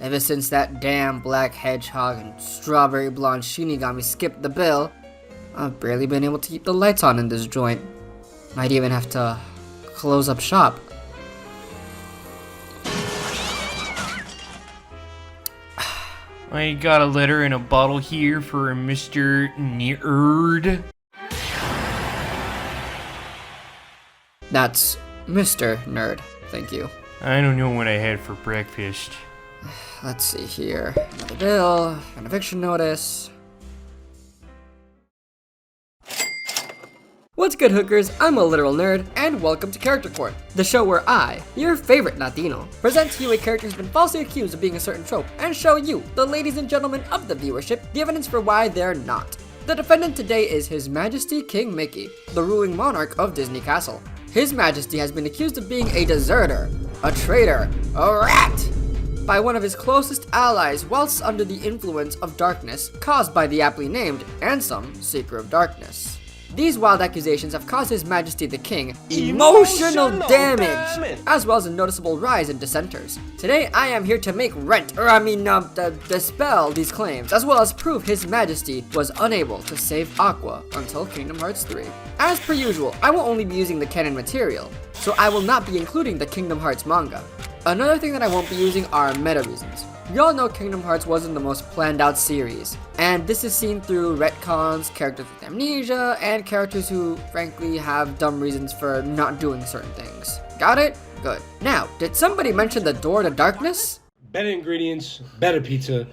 Ever since that damn black hedgehog and strawberry blonde Shinigami skipped the bill, I've barely been able to keep the lights on in this joint. Might even have to close up shop. I got a letter in a bottle here for Mr. Nerd. That's Mr. Nerd, thank you. I don't know what I had for breakfast. Let's see here. Another bill, an eviction notice. What's good, hookers? I'm a literal nerd, and welcome to Character Court, the show where I, your favorite Latino, present to you a character who's been falsely accused of being a certain trope, and show you, the ladies and gentlemen of the viewership, the evidence for why they're not. The defendant today is His Majesty King Mickey, the ruling monarch of Disney Castle. His Majesty has been accused of being a deserter, a traitor, a rat, by one of his closest allies whilst under the influence of darkness caused by the aptly named Ansem, Seeker of Darkness. These wild accusations have caused His Majesty the King emotional damage, as well as a noticeable rise in dissenters. Today I am here to dispel these claims, as well as prove His Majesty was unable to save Aqua until Kingdom Hearts 3. As per usual, I will only be using the canon material, so I will not be including the Kingdom Hearts manga. Another thing that I won't be using are meta reasons. We all know Kingdom Hearts wasn't the most planned out series, and this is seen through retcons, characters with amnesia, and characters who, frankly, have dumb reasons for not doing certain things. Got it? Good. Now, did somebody mention the door to darkness? Better ingredients, better pizza,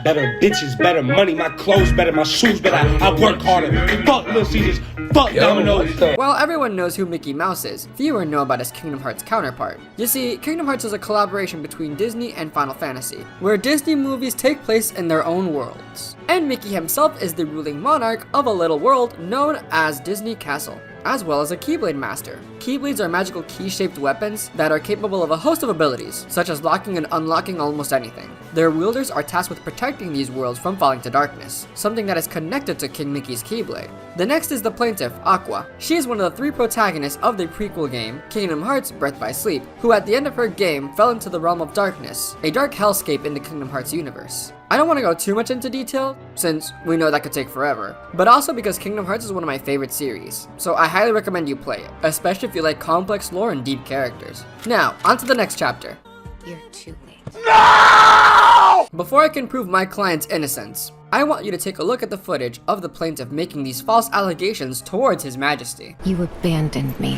better bitches, better money, my clothes better, my shoes better, I work harder. Fuck Little Caesars, fuck Domino's. While everyone knows who Mickey Mouse is, fewer know about his Kingdom Hearts counterpart. You see, Kingdom Hearts is a collaboration between Disney and Final Fantasy, where Disney movies take place in their own worlds. And Mickey himself is the ruling monarch of a little world known as Disney Castle, as well as a Keyblade Master. Keyblades are magical key-shaped weapons that are capable of a host of abilities, such as locking and unlocking almost anything. Their wielders are tasked with protecting these worlds from falling to darkness, something that is connected to King Mickey's Keyblade. The next is the plaintiff, Aqua. She is one of the three protagonists of the prequel game, Kingdom Hearts Birth by Sleep, who at the end of her game fell into the realm of darkness, a dark hellscape in the Kingdom Hearts universe. I don't want to go too much into detail, since we know that could take forever, but also because Kingdom Hearts is one of my favorite series, so I highly recommend you play it, especially if you like complex lore and deep characters. Now, on to the next chapter. You're too late. No! Before I can prove my client's innocence, I want you to take a look at the footage of the plaintiff making these false allegations towards His Majesty. You abandoned me,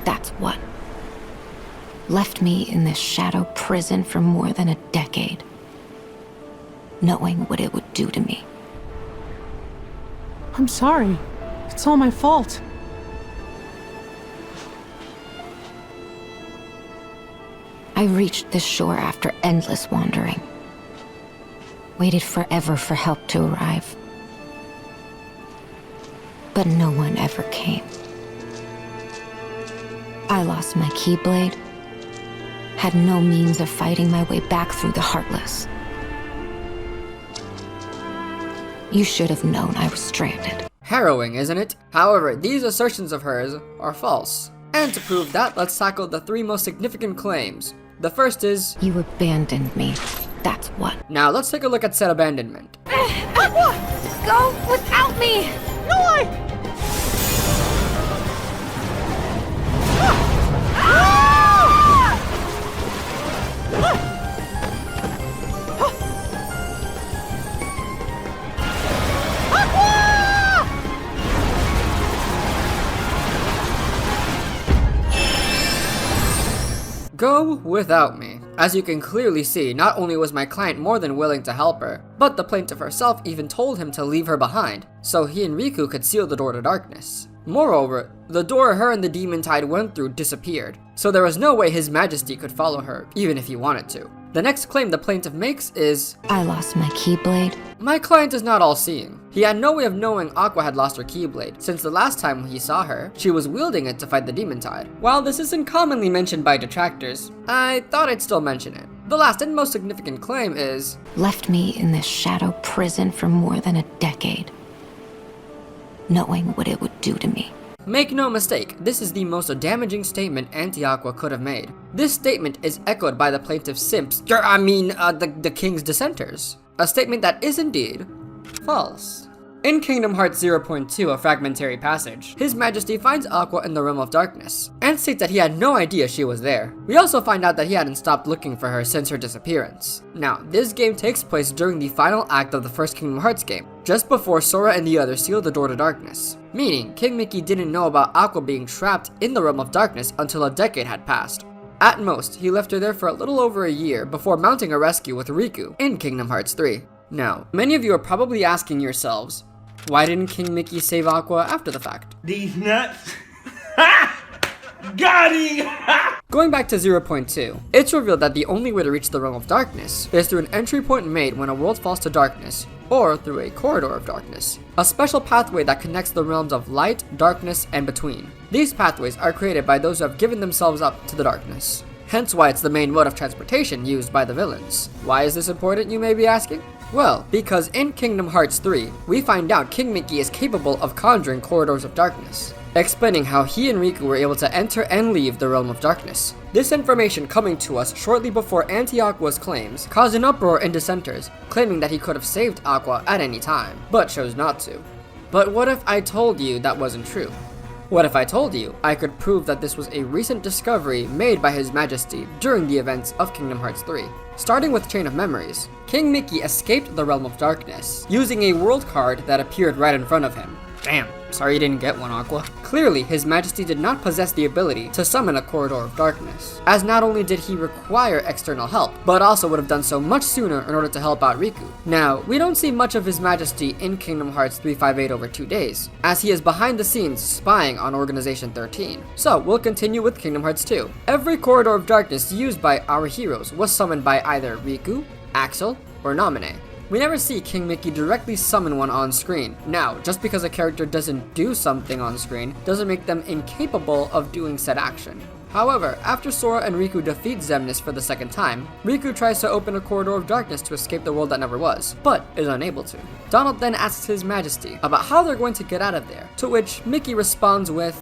that's what. Left me in this shadow prison for more than a decade, knowing what it would do to me. I'm sorry. It's all my fault. I reached this shore after endless wandering. Waited forever for help to arrive. But no one ever came. I lost my Keyblade. Had no means of fighting my way back through the Heartless. You should have known I was stranded. Harrowing, isn't it? However, these assertions of hers are false. And to prove that, let's tackle the three most significant claims. The first is, You abandoned me, that's what. now let's take a look at said abandonment. Aqua! Go without me! Go without me. As you can clearly see, not only was my client more than willing to help her, but the plaintiff herself even told him to leave her behind, so he and Riku could seal the door to darkness. Moreover, the door her and the demon tide went through disappeared, so there was no way His Majesty could follow her, even if he wanted to. The next claim the plaintiff makes is, I lost my Keyblade. my client is not all-seeing. He had no way of knowing Aqua had lost her Keyblade, since the last time he saw her, she was wielding it to fight the demon tide. While this isn't commonly mentioned by detractors, I thought I'd still mention it. The last and most significant claim is, Left me in this shadow prison for more than a decade, knowing what it would do to me. Make no mistake, this is the most damaging statement Anti-Aqua could have made. This statement is echoed by the plaintiff's simps, the king's dissenters. A statement that is indeed false. In Kingdom Hearts 0.2, a fragmentary passage, His Majesty finds Aqua in the Realm of Darkness, and states that he had no idea she was there. We also find out that he hadn't stopped looking for her since her disappearance. Now, this game takes place during the final act of the first Kingdom Hearts game, just before Sora and the others seal the door to darkness. Meaning, King Mickey didn't know about Aqua being trapped in the Realm of Darkness until a decade had passed. At most, he left her there for a little over a year before mounting a rescue with Riku in Kingdom Hearts 3. Now, many of you are probably asking yourselves, why didn't King Mickey save Aqua after the fact? These nuts. Got him! Going back to 0.2, it's revealed that the only way to reach the Realm of Darkness is through an entry point made when a world falls to darkness, or through a corridor of darkness, a special pathway that connects the realms of light, darkness, and between. These pathways are created by those who have given themselves up to the darkness. Hence why it's the main mode of transportation used by the villains. Why is this important, you may be asking? Well, because in Kingdom Hearts 3, we find out King Mickey is capable of conjuring corridors of darkness, explaining how he and Riku were able to enter and leave the Realm of Darkness. This information coming to us shortly before Anti-Aqua's claims caused an uproar in dissenters, claiming that he could have saved Aqua at any time, but chose not to. But what if I told you that wasn't true? What if I told you I could prove that this was a recent discovery made by His Majesty during the events of Kingdom Hearts 3? Starting with Chain of Memories, King Mickey escaped the Realm of Darkness using a world card that appeared right in front of him. Damn, sorry you didn't get one, Aqua. Clearly, His Majesty did not possess the ability to summon a corridor of darkness, as not only did he require external help, but also would have done so much sooner in order to help out Riku. Now, we don't see much of His Majesty in Kingdom Hearts 358 over 2 days, as he is behind the scenes spying on Organization 13. So, we'll continue with Kingdom Hearts 2. Every corridor of darkness used by our heroes was summoned by either Riku, Axel, or Naminé. We never see King Mickey directly summon one on screen. Now, just because a character doesn't do something on screen doesn't make them incapable of doing said action. However, after Sora and Riku defeat Xemnas for the second time, Riku tries to open a corridor of darkness to escape the world that never was, but is unable to. Donald then asks His Majesty about how they're going to get out of there, to which Mickey responds with,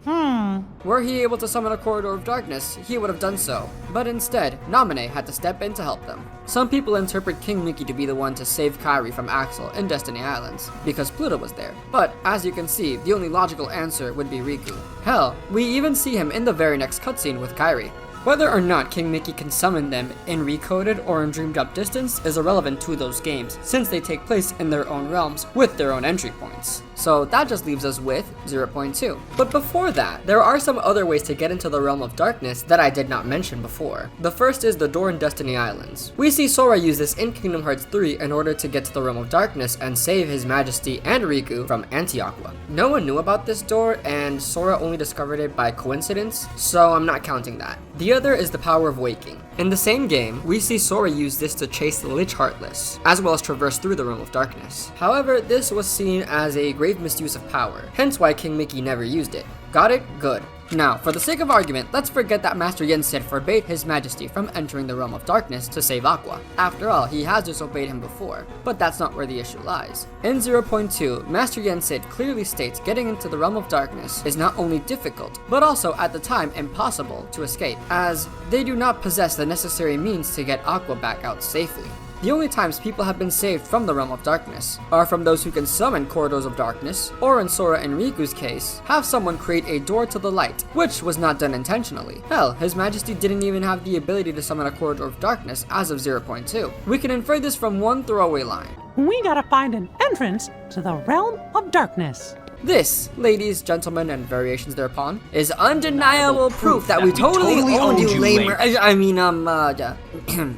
Were he able to summon a corridor of darkness, he would have done so, but instead, Naminé had to step in to help them. Some people interpret King Mickey to be the one to save Kairi from Axel in Destiny Islands, because Pluto was there, but as you can see, the only logical answer would be Riku. Hell, we even see him in the very next cutscene with Kairi. Whether or not King Mickey can summon them in Recoded or in Dream Drop Distance is irrelevant to those games, since they take place in their own realms with their own entry points. So that just leaves us with 0.2. But before that, there are some other ways to get into the Realm of Darkness that I did not mention before. The first is the door in Destiny Islands. We see Sora use this in Kingdom Hearts 3 in order to get to the Realm of Darkness and save His Majesty and Riku from Anti-Aqua. No one knew about this door, and Sora only discovered it by coincidence, so I'm not counting that. The other is the power of waking. In the same game, we see Sora use this to chase the Lich Heartless, as well as traverse through the Realm of Darkness. However, this was seen as a grave misuse of power, hence why King Mickey never used it. Got it? Good. Now, for the sake of argument, let's forget that Master Yen Sid forbade His Majesty from entering the Realm of Darkness to save Aqua. After all, he has disobeyed him before, but that's not where the issue lies. In 0.2, Master Yen Sid clearly states getting into the Realm of Darkness is not only difficult, but also at the time impossible to escape, as they do not possess the necessary means to get Aqua back out safely. The only times people have been saved from the Realm of Darkness are from those who can summon corridors of darkness, or in Sora and Riku's case, have someone create a door to the light, which was not done intentionally. Hell, His Majesty didn't even have the ability to summon a corridor of darkness as of 0.2. We can infer this from one throwaway line. We gotta find an entrance to the Realm of Darkness. This, ladies, gentlemen, and variations thereupon, is undeniable proof that we totally owned you, lamer.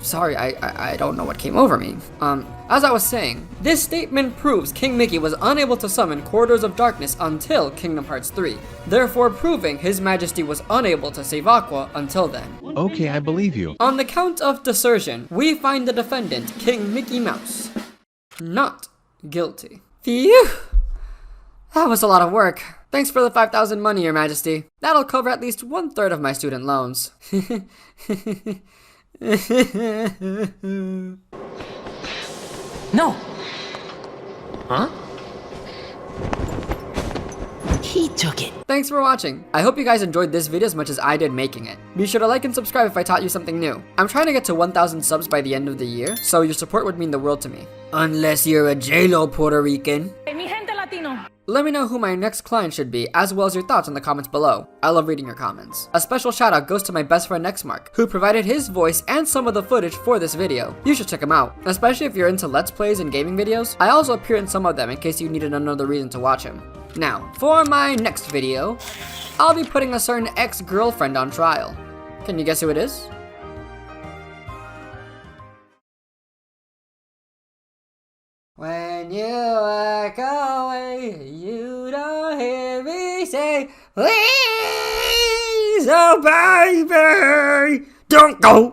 Sorry, I don't know what came over me. As I was saying, this statement proves King Mickey was unable to summon Corridors of Darkness until Kingdom Hearts 3, therefore proving His Majesty was unable to save Aqua until then. Okay, I believe you. On the count of desertion, we find the defendant, King Mickey Mouse, not guilty. Phew! That was a lot of work. Thanks for the 5,000 money, Your Majesty. That'll cover at least 1/3 of my student loans. No. Huh? He took it. Thanks for watching. I hope you guys enjoyed this video as much as I did making it. Be sure to like and subscribe if I taught you something new. I'm trying to get to 1,000 subs by the end of the year, so your support would mean the world to me. Unless you're a J-Lo Puerto Rican. Mi gente latino. Let me know who my next client should be, as well as your thoughts in the comments below. I love reading your comments. A special shout out goes to my best friend Nextmark, who provided his voice and some of the footage for this video. You should check him out, especially if you're into Let's Plays and gaming videos. I also appear in some of them in case you needed another reason to watch him. Now, for my next video, I'll be putting a certain ex-girlfriend on trial. Can you guess who it is? When you walk away, you don't hear me say, please, oh baby, don't go.